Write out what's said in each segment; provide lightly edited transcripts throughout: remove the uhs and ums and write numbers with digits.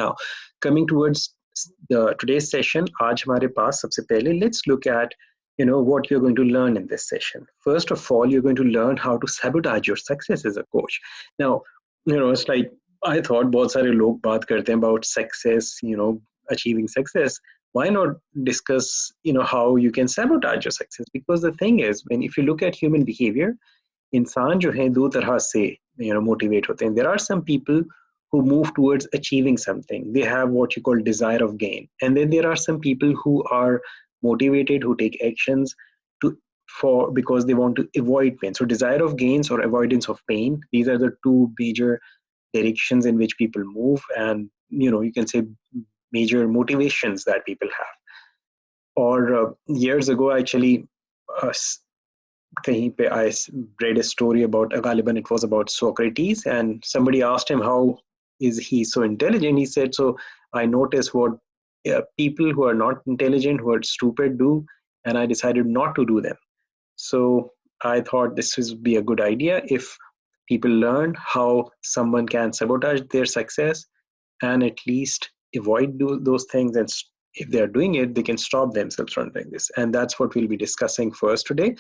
Now, coming towards the today's session, आज हमारे पास सबसे पहले let's look at what you're going to learn in this session. First of all, you're going to learn how to sabotage your success as a coach. Now, it's like I thought बहुत सारे लोग बात करते हैं about success, achieving success. Why not discuss, how you can sabotage your success? Because the thing is, if you look at human behavior, इंसान जो है दो तरह से motivate होते हैं. There are some people who move towards achieving something. They have what you call desire of gain. And then there are some people who are motivated, who take actions because they want to avoid pain. So desire of gains or avoidance of pain, these are the two major directions in which people move, and you can say major motivations that people have. Or years ago, actually, kahin pe I read a story about Ghaliban, it was about Socrates, and somebody asked him how is he so intelligent. He said, so I noticed what people who are not intelligent, who are stupid do, and I decided not to do them. So I thought this would be a good idea if people learn how someone can sabotage their success and at least avoid those things, and if they are doing it, they can stop themselves from doing this. And that's what we'll be discussing first today.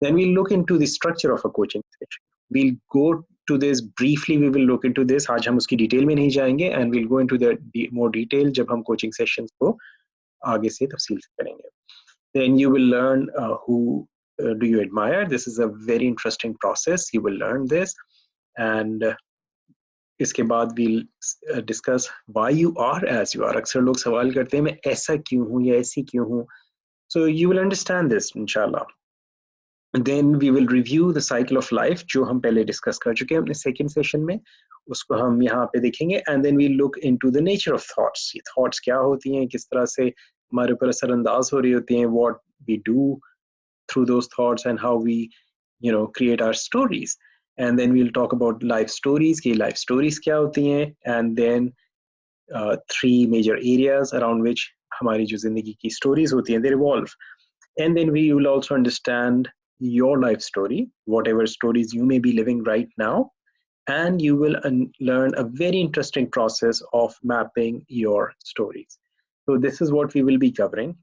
Then we'll look into the structure of a coaching session. We'll go to this briefly. We will look into this. आज हम उसकी detail में नहीं जाएंगे, and we'll go into the more detail जब हम coaching sessions को आगे से तफसील से करेंगे. Then you will learn who do you admire. This is a very interesting process. You will learn this, and इसके बाद we'll discuss why you are as you are. अक्सर लोग सवाल करते हैं मैं ऐसा क्यों हूँ या ऐसी क्यों हूँ. So you will understand this, inshallah. And then we will review the cycle of life, जो हम पहले discuss कर चुके हैं अपने second session में, उसको हम यहाँ पे देखेंगे. And then we'll look into the nature of thoughts. ये thoughts क्या होती हैं, किस तरह से हमारे ऊपर असरअंदाज हो रही होती हैं, what we do through those thoughts, and how we, create our stories. And then we'll talk about life stories, कि life stories क्या होती हैं, and then three major areas around which हमारी जो जिंदगी की stories होती हैं, they revolve. And then we will also understand your life story, whatever stories you may be living right now, and you will learn a very interesting process of mapping your stories. So this is what we will be covering.